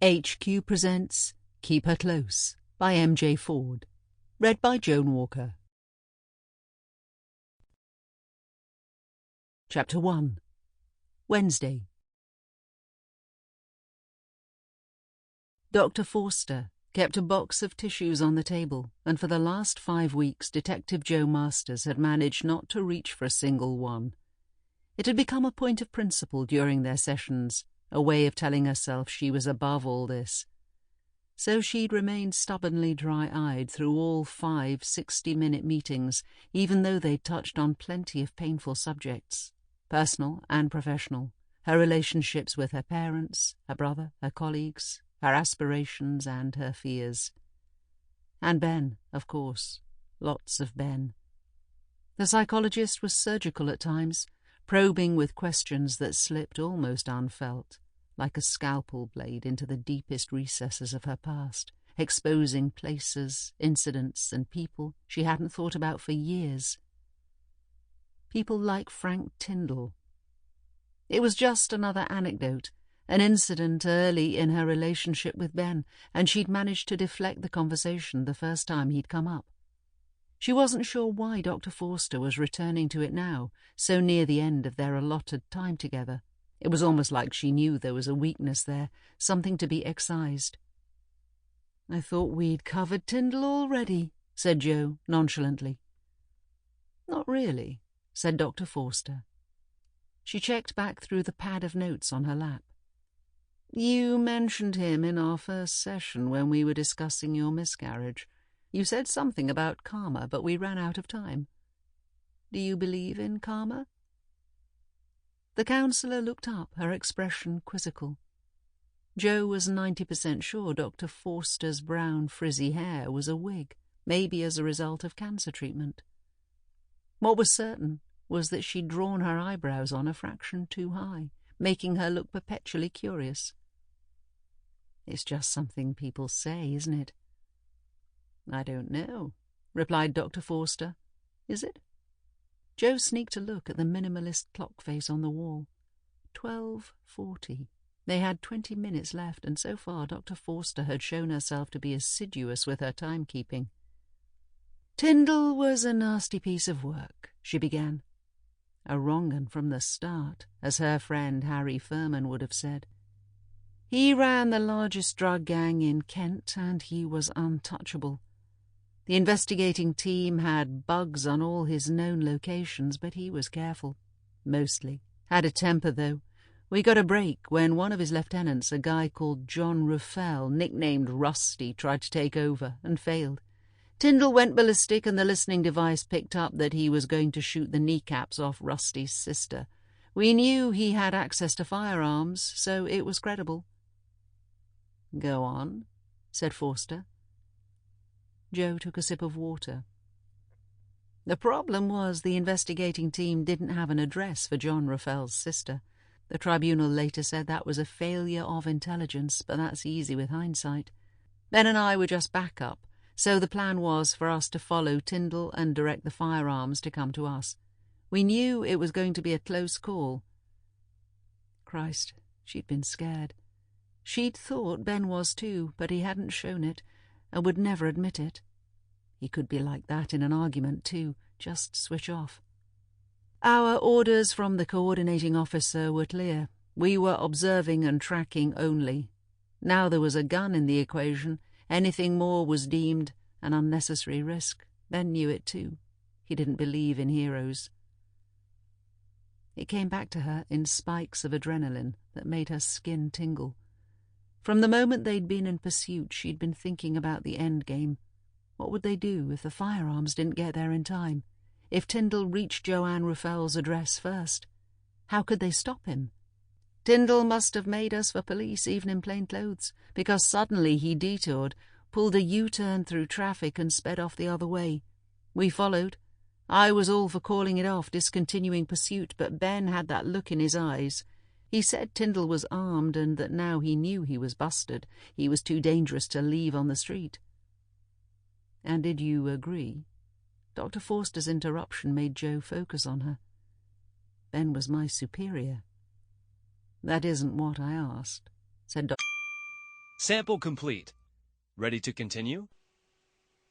HQ presents Keep Her Close by M.J. Ford. Read by Joan Walker. Chapter 1. Wednesday. Dr. Forster kept a box of tissues on the table, and for the last 5 weeks Detective Joe Masters had managed not to reach for a single one. It had become a point of principle during their sessions, a way of telling herself she was above all this. So she'd remained stubbornly dry-eyed through all 5 60-minute meetings, even though they'd touched on plenty of painful subjects, personal and professional, her relationships with her parents, her brother, her colleagues, her aspirations and her fears. And Ben, of course, lots of Ben. The psychologist was surgical at times, probing with questions that slipped almost unfelt, like a scalpel blade into the deepest recesses of her past, exposing places, incidents, and people she hadn't thought about for years. People like Frank Tyndall. It was just another anecdote, an incident early in her relationship with Ben, and she'd managed to deflect the conversation the first time he'd come up. She wasn't sure why Dr. Forster was returning to it now, so near the end of their allotted time together. It was almost like she knew there was a weakness there, something to be excised. "I thought we'd covered Tyndall already," said Joe nonchalantly. "Not really," said Dr. Forster. She checked back through the pad of notes on her lap. "You mentioned him in our first session when we were discussing your miscarriage. You said something about karma, but we ran out of time. Do you believe in karma?" The counsellor looked up, her expression quizzical. Joe was 90% sure Dr. Forster's brown frizzy hair was a wig, maybe as a result of cancer treatment. What was certain was that she'd drawn her eyebrows on a fraction too high, making her look perpetually curious. "It's just something people say, isn't it?" "I don't know," replied Dr. Forster. "Is it?" Joe sneaked a look at the minimalist clock face on the wall. 12:40. They had 20 minutes left, and so far Dr. Forster had shown herself to be assiduous with her timekeeping. "Tyndall was a nasty piece of work," she began. "A wrong 'un from the start," as her friend Harry Furman would have said. "He ran the largest drug gang in Kent, and he was untouchable. The investigating team had bugs on all his known locations, but he was careful. Mostly. Had a temper, though. We got a break when one of his lieutenants, a guy called John Ruffell, nicknamed Rusty, tried to take over and failed. Tyndall went ballistic, and the listening device picked up that he was going to shoot the kneecaps off Rusty's sister. We knew he had access to firearms, so it was credible." "Go on," said Forster. Joe took a sip of water. "The problem was the investigating team didn't have an address for John Ruffell's sister. The tribunal later said that was a failure of intelligence, but that's easy with hindsight. Ben and I were just backup, so the plan was for us to follow Tyndall and direct the firearms to come to us. We knew it was going to be a close call." Christ, she'd been scared. She'd thought Ben was too, but he hadn't shown it, and would never admit it. He could be like that in an argument too, just switch off. "Our orders from the coordinating officer were clear. We were observing and tracking only. Now there was a gun in the equation. Anything more was deemed an unnecessary risk. Ben knew it too. He didn't believe in heroes." It came back to her in spikes of adrenaline that made her skin tingle. From the moment they'd been in pursuit, she'd been thinking about the end game. What would they do if the firearms didn't get there in time? If Tyndall reached Joanne Ruffell's address first? How could they stop him? Tyndall must have made us for police, even in plain clothes, because suddenly he detoured, pulled a U-turn through traffic and sped off the other way. We followed. I was all for calling it off, discontinuing pursuit, but Ben had that look in his eyes. He said Tyndall was armed and that now he knew he was busted. He was too dangerous to leave on the street. "And did you agree?" Dr. Forster's interruption made Joe focus on her. "Ben was my superior." "That isn't what I asked," said Dr. Sample complete. Ready to continue?